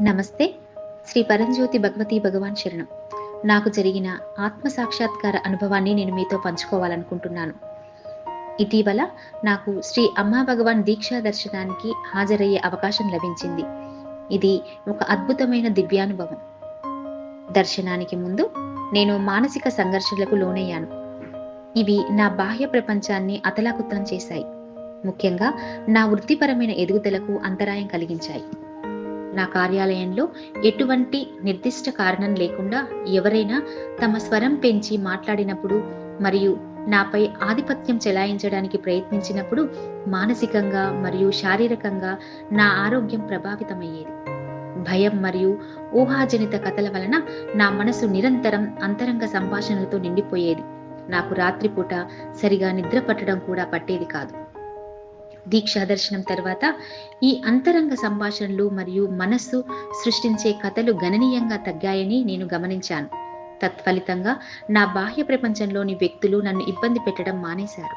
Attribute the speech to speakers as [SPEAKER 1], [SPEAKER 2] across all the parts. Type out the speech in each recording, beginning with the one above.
[SPEAKER 1] నమస్తే. శ్రీ పరంజ్యోతి భగవతి భగవాన్ శరణం. నాకు జరిగిన ఆత్మ సాక్షాత్కార అనుభవాన్ని నేను మీతో పంచుకోవాలనుకుంటున్నాను. ఇటీవల నాకు శ్రీ అమ్మా భగవాన్ దీక్షా దర్శనానికి హాజరయ్యే అవకాశం లభించింది. ఇది ఒక అద్భుతమైన దివ్యానుభవం. దర్శనానికి ముందు నేను మానసిక సంఘర్షణలకు లోనయ్యాను. ఇవి నా బాహ్య ప్రపంచాన్ని అతలాకుతలం చేశాయి. ముఖ్యంగా నా వృత్తిపరమైన ఎదుగుదలకు అంతరాయం కలిగించాయి. నా కార్యాలయంలో ఎటువంటి నిర్దిష్ట కారణం లేకుండా ఎవరైనా తమ స్వరం పెంచి మాట్లాడినప్పుడు మరియు నాపై ఆధిపత్యం చెలాయించడానికి ప్రయత్నించినప్పుడు మానసికంగా మరియు శారీరకంగా నా ఆరోగ్యం ప్రభావితమయ్యేది. భయం మరియు ఊహాజనిత కథల వలన నా మనసు నిరంతరం అంతరంగ సంభాషణలతో నిండిపోయేది. నాకు రాత్రిపూట సరిగా నిద్ర పట్టడం కూడా పట్టేది కాదు. దీక్షా దర్శనం తర్వాత ఈ అంతరంగ సంభాషణలు మరియు మనస్సు సృష్టించే కథలు గణనీయంగా తగ్గాయని నేను గమనించాను. తత్ఫలితంగా నా బాహ్య ప్రపంచంలోని వ్యక్తులు నన్ను ఇబ్బంది పెట్టడం మానేశారు.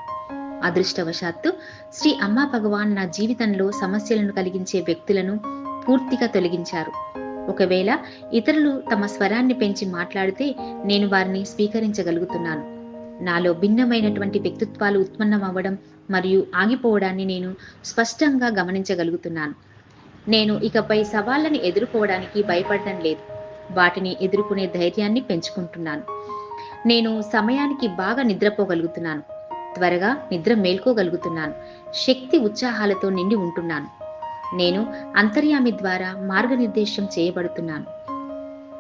[SPEAKER 1] అదృష్టవశాత్తు శ్రీ అమ్మా భగవాన్ నా జీవితంలో సమస్యలను కలిగించే వ్యక్తులను పూర్తిగా తొలగించారు. ఒకవేళ ఇతరులు తమ స్వరాన్ని పెంచి మాట్లాడితే నేను వారిని స్వీకరించగలుగుతున్నాను. నాలో భిన్నమైనటువంటి వ్యక్తిత్వాలు ఉత్పన్నమవ్వడం మరియు ఆగిపోవడాన్ని నేను స్పష్టంగా గమనించగలుగుతున్నాను. నేను ఇకపై సవాళ్ళని ఎదుర్కోవడానికి భయపడడం లేదు. వాటిని ఎదుర్కొనే ధైర్యాన్ని పెంచుకుంటున్నాను. నేను సమయానికి బాగా నిద్రపోగలుగుతున్నాను. త్వరగా నిద్ర మేల్కోగలుగుతున్నాను. శక్తి ఉత్సాహాలతో నిండి ఉంటున్నాను. నేను అంతర్యామి ద్వారా మార్గనిర్దేశం చేయబడుతున్నాను.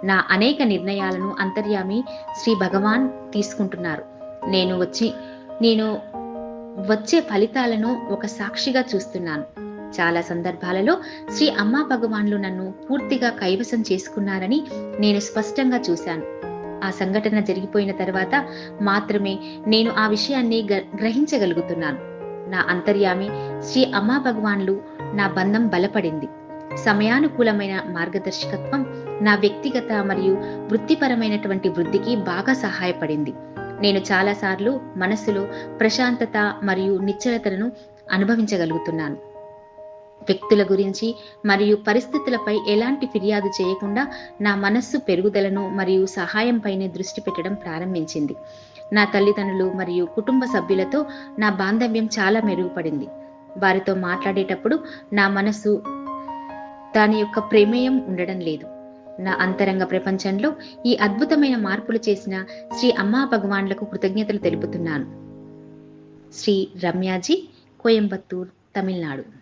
[SPEAKER 1] నా అనేక నిర్ణయాలను అంతర్యామి శ్రీ భగవాన్ తీసుకుంటున్నారు. నేను వచ్చే ఫలితాలను ఒక సాక్షిగా చూస్తున్నాను. చాలా సందర్భాలలో శ్రీ అమ్మా భగవాన్లు నన్ను పూర్తిగా కైవసం చేసుకున్నారని నేను స్పష్టంగా చూశాను. ఆ సంఘటన జరిగిపోయిన తర్వాత మాత్రమే నేను ఆ విషయాన్ని గ్రహించగలుగుతున్నాను. నా అంతర్యామి శ్రీ అమ్మా భగవాన్లు నా బంధం బలపడింది. సమయానుకూలమైన మార్గదర్శకత్వం నా వ్యక్తిగత మరియు వృత్తిపరమైనటువంటి వృద్ధికి బాగా సహాయపడింది. నేను చాలాసార్లు మనస్సులో ప్రశాంతత మరియు నిశ్చలతను అనుభవించగలుగుతున్నాను. వ్యక్తుల గురించి మరియు పరిస్థితులపై ఎలాంటి ఫిర్యాదు చేయకుండా నా మనస్సు పెరుగుదలను మరియు సహాయంపైనే దృష్టి పెట్టడం ప్రారంభించింది. నా తల్లిదండ్రులు మరియు కుటుంబ సభ్యులతో నా బాంధవ్యం చాలా మెరుగుపడింది. వారితో మాట్లాడేటప్పుడు నా మనస్సు దాని యొక్క ప్రమేయం ఉండడం లేదు. నా అంతరంగ ప్రపంచంలో ఈ అద్భుతమైన మార్పులు చేసిన శ్రీ అమ్మా భగవాన్లకు కృతజ్ఞతలు తెలుపుతున్నాను. శ్రీ రమ్యాజీ, కోయంబత్తూర్, తమిళనాడు.